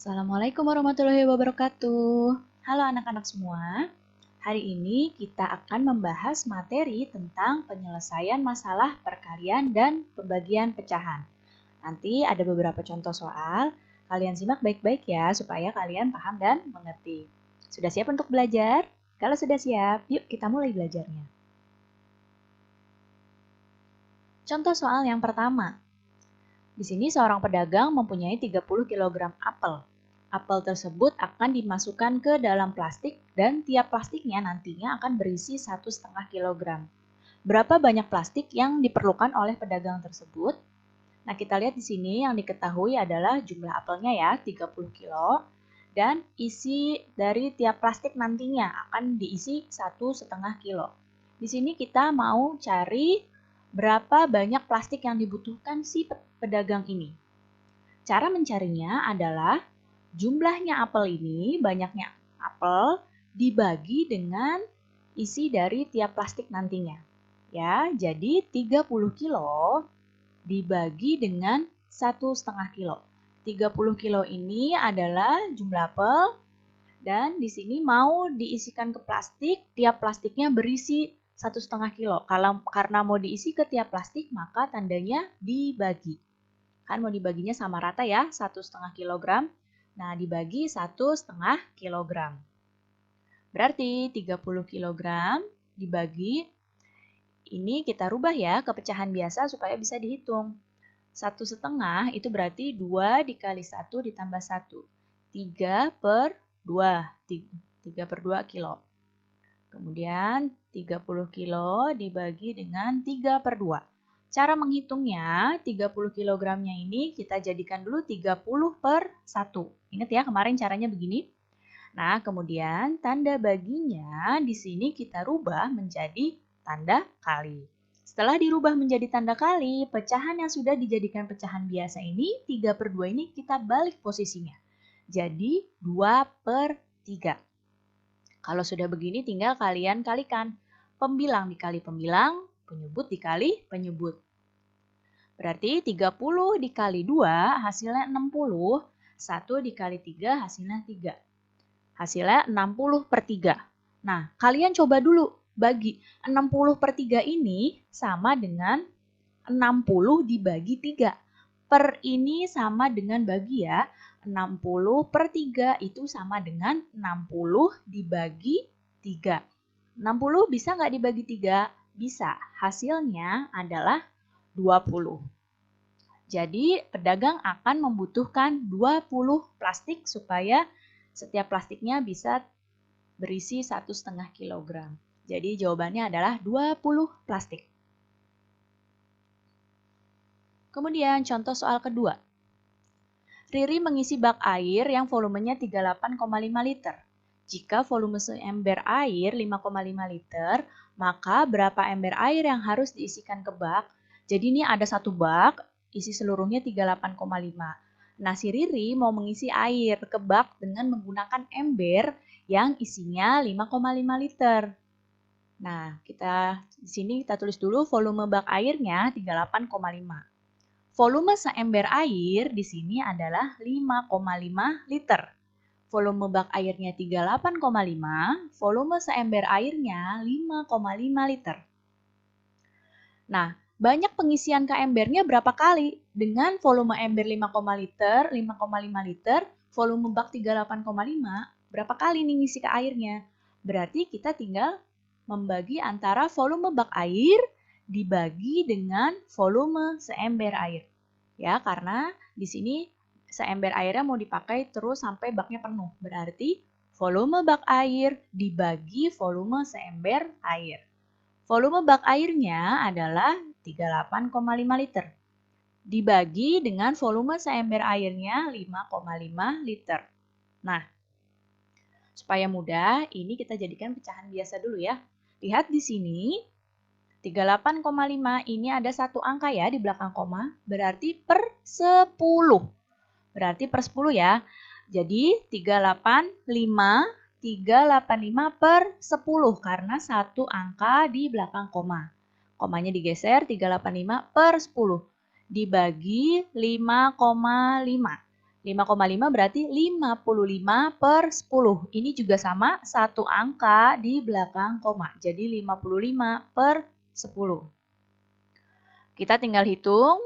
Assalamualaikum warahmatullahi wabarakatuh. Halo anak-anak semua. Hari ini kita akan membahas materi tentang penyelesaian masalah perkalian dan pembagian pecahan. Nanti ada beberapa contoh soal. Kalian simak baik-baik ya supaya kalian paham dan mengerti. Sudah siap untuk belajar? Kalau sudah siap, yuk kita mulai belajarnya. Contoh soal yang pertama. Di sini seorang pedagang mempunyai 30 kg apel. Apel tersebut akan dimasukkan ke dalam plastik dan tiap plastiknya nantinya akan berisi 1,5 kg. Berapa banyak plastik yang diperlukan oleh pedagang tersebut? Nah, kita lihat di sini yang diketahui adalah jumlah apelnya ya, 30 kilo. Dan isi dari tiap plastik nantinya akan diisi 1,5 kilo. Di sini kita mau cari berapa banyak plastik yang dibutuhkan si pedagang ini. Cara mencarinya adalah jumlahnya apel ini, banyaknya apel dibagi dengan isi dari tiap plastik nantinya. Ya, jadi 30 kilo dibagi dengan 1,5 kilo. 30 kilo ini adalah jumlah apel dan di sini mau diisikan ke plastik, tiap plastiknya berisi 1,5 kilo. Karena mau diisi ke tiap plastik, maka tandanya dibagi. Kan mau dibaginya sama rata ya, 1,5 kilogram. Nah, dibagi 1,5 kilogram. Berarti 30 kilogram dibagi, ini kita rubah ya ke pecahan biasa supaya bisa dihitung. 1,5 itu berarti 2 dikali 1 ditambah 1. 3 per 2. 3 per 2 kilo. Kemudian 30 kilo dibagi dengan 3 per 2. Cara menghitungnya, 30 kilogramnya ini kita jadikan dulu 30 per 1. Ingat ya, kemarin caranya begini. Nah, kemudian tanda baginya di sini kita rubah menjadi tanda kali. Setelah dirubah menjadi tanda kali, pecahan yang sudah dijadikan pecahan biasa ini, 3 per 2 ini kita balik posisinya. Jadi 2 per 3. Kalau sudah begini tinggal kalian kalikan. Pembilang dikali pembilang, penyebut dikali penyebut. Berarti 30 dikali 2 hasilnya 60, 1 dikali 3 hasilnya 3. Hasilnya 60 per 3. Nah, kalian coba dulu bagi 60 per 3 ini sama dengan 60 dibagi 3. Per ini sama dengan bagi ya. 60 per 3 itu sama dengan 60 dibagi 3. 60 bisa nggak dibagi 3? Bisa. Hasilnya adalah 20. Jadi pedagang akan membutuhkan 20 plastik supaya setiap plastiknya bisa berisi 1,5 kilogram. Jadi jawabannya adalah 20 plastik. Kemudian contoh soal kedua. Riri mengisi bak air yang volumenya 38,5 liter. Jika volume seember air 5,5 liter, maka berapa ember air yang harus diisikan ke bak? Jadi ini ada satu bak, isi seluruhnya 38,5. Nah, si Riri mau mengisi air ke bak dengan menggunakan ember yang isinya 5,5 liter. Nah, di sini kita tulis dulu volume bak airnya 38,5. Volume seember air di sini adalah 5,5 liter. Volume bak airnya 38,5, volume seember airnya 5,5 liter. Nah, banyak pengisian ke embernya berapa kali? Dengan volume ember 5,5 liter, volume bak 38,5, berapa kali nih ngisi ke airnya? Berarti kita tinggal membagi antara volume bak air dibagi dengan volume seember air. Ya, karena di sini seember airnya mau dipakai terus sampai baknya penuh. Berarti volume bak air dibagi volume seember air. Volume bak airnya adalah 38,5 liter. Dibagi dengan volume seember airnya 5,5 liter. Nah, supaya mudah, ini kita jadikan pecahan biasa dulu ya. Lihat di sini, 38,5 ini ada satu angka ya di belakang koma, berarti per 10. Berarti per 10 ya. Jadi 385 per 10 karena satu angka di belakang koma. Komanya digeser 385 per 10 dibagi 5,5. 5,5 berarti 55 per 10. Ini juga sama, satu angka di belakang koma. Jadi 55 per 10. Kita tinggal hitung.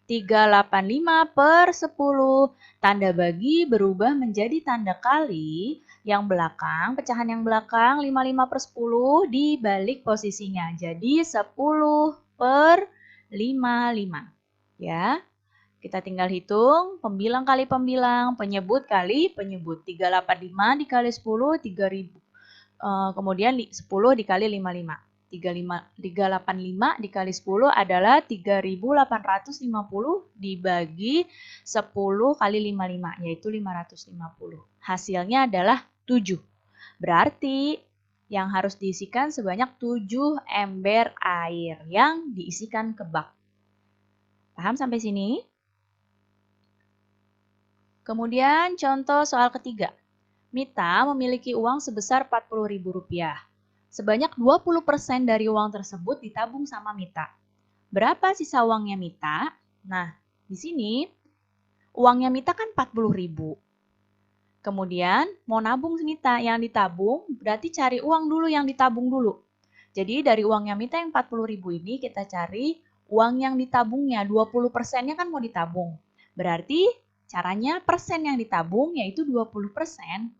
385 per 10. Tanda bagi berubah menjadi tanda kali. Yang belakang, pecahan yang belakang 55 per 10 dibalik posisinya. Jadi 10 per 55. Ya. Kita tinggal hitung, pembilang kali pembilang, penyebut kali penyebut. 385 dikali 10, 3000. Kemudian 10 dikali 55. 385 dikali 10 adalah 3850 dibagi 10 kali 55, yaitu 550. Hasilnya adalah 7. Berarti yang harus diisikan sebanyak 7 ember air yang diisikan ke bak. Paham sampai sini? Kemudian contoh soal ketiga. Mita memiliki uang sebesar Rp40.000. Sebanyak 20% dari uang tersebut ditabung sama Mita. Berapa sisa uangnya Mita? Nah, di sini uangnya Mita kan 40.000. Kemudian mau nabung Mita yang ditabung, berarti cari uang dulu yang ditabung dulu. Jadi dari uangnya Mita yang 40.000 ini kita cari uang yang ditabungnya, 20%-nya kan mau ditabung. Berarti caranya persen yang ditabung yaitu 20%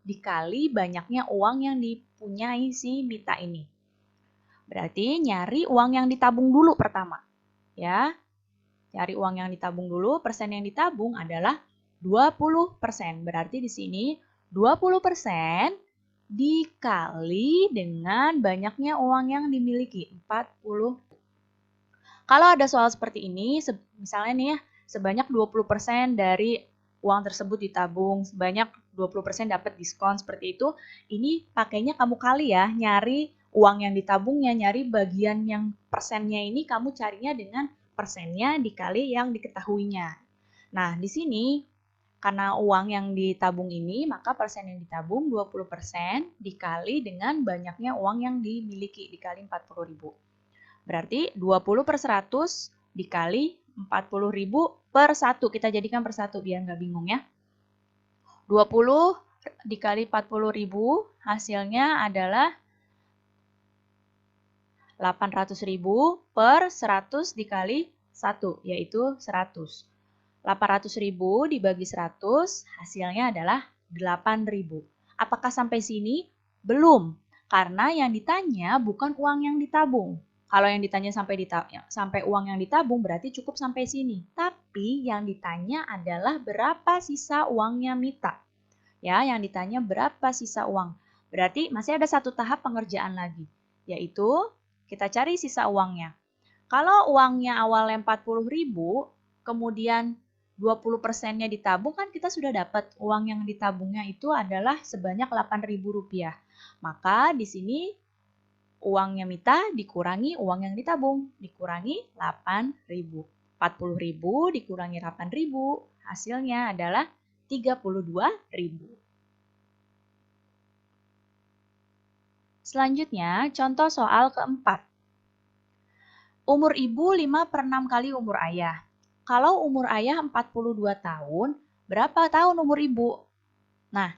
dikali banyaknya uang yang dipunyai si Mita ini. Berarti nyari uang yang ditabung dulu pertama. Ya, cari uang yang ditabung dulu, persen yang ditabung adalah 20%. Berarti di sini 20% dikali dengan banyaknya uang yang dimiliki, 40. Kalau ada soal seperti ini, misalnya nih ya, sebanyak 20% dari uang tersebut ditabung, sebanyak 20% dapat diskon seperti itu, ini pakainya kamu kali ya, nyari uang yang ditabungnya, nyari bagian yang persennya ini kamu carinya dengan persennya dikali yang diketahuinya. Nah, di sini karena uang yang ditabung ini, maka persen yang ditabung 20% dikali dengan banyaknya uang yang dimiliki, dikali 40.000. Berarti 20 per 100 dikali 40.000 per 1. Kita jadikan per 1 biar nggak bingung ya. 20 dikali 40.000 hasilnya adalah 800.000 per 100 dikali 1, yaitu 100. 800.000 dibagi 100 hasilnya adalah 8.000. Apakah sampai sini? Belum, karena yang ditanya bukan uang yang ditabung. Kalau yang ditanya sampai uang yang ditabung berarti cukup sampai sini. Tapi yang ditanya adalah berapa sisa uangnya Mita. Ya, yang ditanya berapa sisa uang. Berarti masih ada satu tahap pengerjaan lagi, yaitu kita cari sisa uangnya. Kalau uangnya awalnya 40.000, kemudian 20%-nya ditabung, kan kita sudah dapat uang yang ditabungnya itu adalah sebanyak Rp8.000. Maka di sini uangnya Mita dikurangi uang yang ditabung, dikurangi 8.000. 40.000 dikurangi 8.000, hasilnya adalah 32.000. Selanjutnya, contoh soal keempat. Umur ibu 5 per 6 kali umur ayah. Kalau umur ayah 42 tahun, berapa tahun umur ibu? Nah,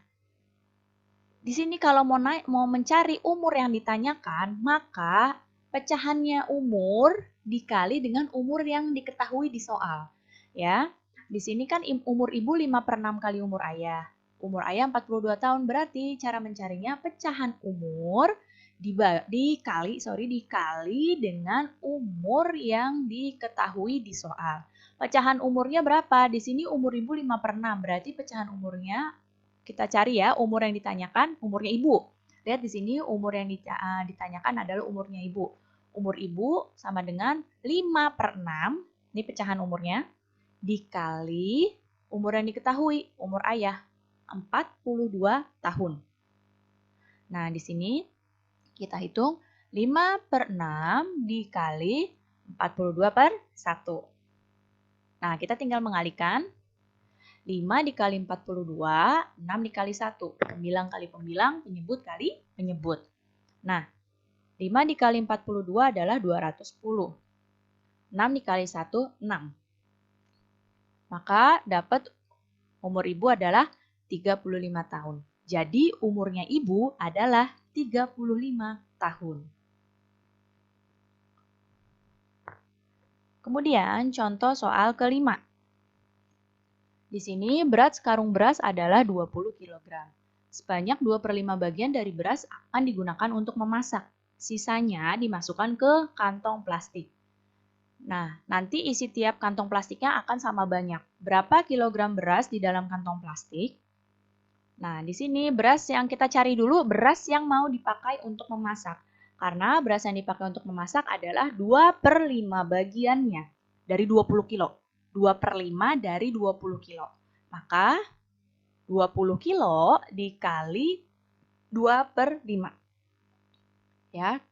di sini kalau mau mencari umur yang ditanyakan, maka pecahannya umur dikali dengan umur yang diketahui di soal. Ya, di sini kan umur ibu 5 per 6 kali umur ayah. Umur ayah 42 tahun, berarti cara mencarinya pecahan umur dikali dengan umur yang diketahui di soal. Pecahan umurnya berapa? Di sini umur ibu 5 per 6, berarti pecahan umurnya kita cari ya umur yang ditanyakan, umurnya ibu. Lihat di sini umur yang ditanyakan adalah umurnya ibu. Umur ibu sama dengan 5 per 6, ini pecahan umurnya, dikali umur yang diketahui, umur ayah, 42 tahun. Nah, di sini kita hitung 5 per 6 dikali 42 per 1. Nah, kita tinggal mengalihkan. 5 dikali 42, 6 dikali 1. Pembilang kali pembilang, penyebut kali penyebut. Nah, 5 dikali 42 adalah 210. 6 dikali 1, 6. Maka dapat Umur ibu adalah 35 tahun. Jadi umurnya ibu adalah 35 tahun. Kemudian contoh soal kelima. Di sini berat sekarung beras adalah 20 kg. Sebanyak 2/5 bagian dari beras akan digunakan untuk memasak. Sisanya dimasukkan ke kantong plastik. Nah, nanti isi tiap kantong plastiknya akan sama banyak. Berapa kilogram beras di dalam kantong plastik? Nah, di sini beras yang kita cari dulu, beras yang mau dipakai untuk memasak. Karena beras yang dipakai untuk memasak adalah 2/5 bagiannya dari 20 kilo. 2/5 dari 20 kilo. Maka 20 kilo dikali 2/5. Ya,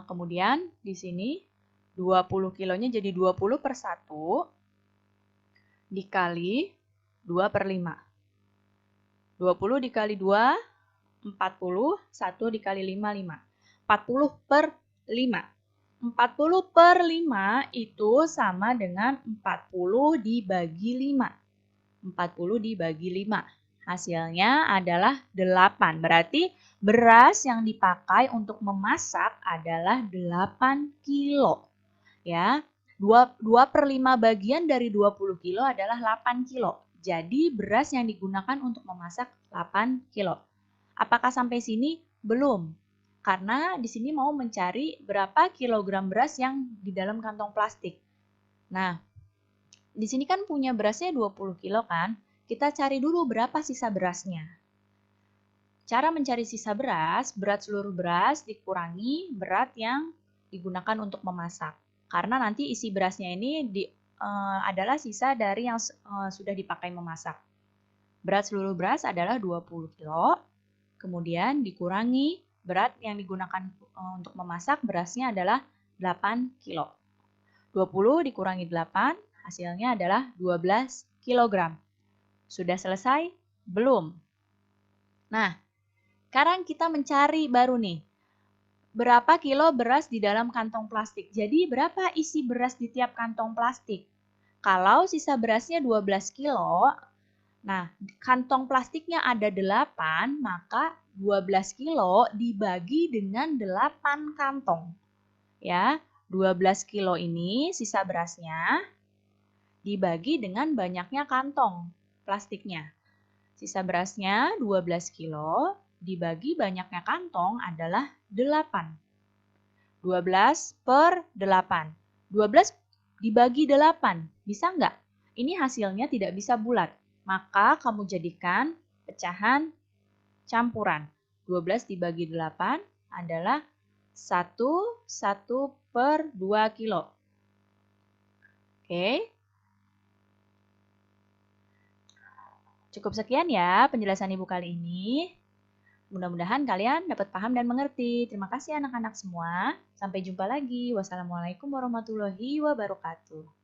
kemudian di sini 20 kilonya jadi 20/1 dikali 2/5. 20 dikali 2, 40. 1 dikali 5, 5. 40/5. 40/5 itu sama dengan 40 dibagi 5. 40 dibagi 5. Hasilnya adalah 8. Berarti beras yang dipakai untuk memasak adalah 8 kilo. Ya, 2/5 bagian dari 20 kilo adalah 8 kilo. Jadi beras yang digunakan untuk memasak 8 kilo. Apakah sampai sini? Belum. Karena di sini mau mencari berapa kilogram beras yang di dalam kantong plastik. Nah, di sini kan punya berasnya 20 kilo kan? Kita cari dulu berapa sisa berasnya. Cara mencari sisa beras, berat seluruh beras dikurangi berat yang digunakan untuk memasak. Karena nanti isi berasnya ini adalah sisa dari yang sudah dipakai memasak. Berat seluruh beras adalah 20 kilo. Kemudian dikurangi berat yang digunakan untuk memasak, berasnya adalah 8 kilo. 20 dikurangi 8, hasilnya adalah 12 kg. Sudah selesai? Belum. Nah, sekarang kita mencari baru nih. Berapa kilo beras di dalam kantong plastik? Jadi berapa isi beras di tiap kantong plastik? Kalau sisa berasnya 12 kilo, nah, kantong plastiknya ada 8, maka 12 kilo dibagi dengan 8 kantong. Ya, 12 kilo ini sisa berasnya dibagi dengan banyaknya kantong plastiknya. Sisa berasnya 12 kilo dibagi banyaknya kantong adalah 8. 12/8. 12 dibagi 8. Bisa nggak? Ini hasilnya tidak bisa bulat. Maka kamu jadikan pecahan campuran. 12 dibagi 8 adalah 1/2 kilo. Oke. Cukup sekian ya penjelasan Ibu kali ini. Mudah-mudahan kalian dapat paham dan mengerti. Terima kasih anak-anak semua. Sampai jumpa lagi. Wassalamualaikum warahmatullahi wabarakatuh.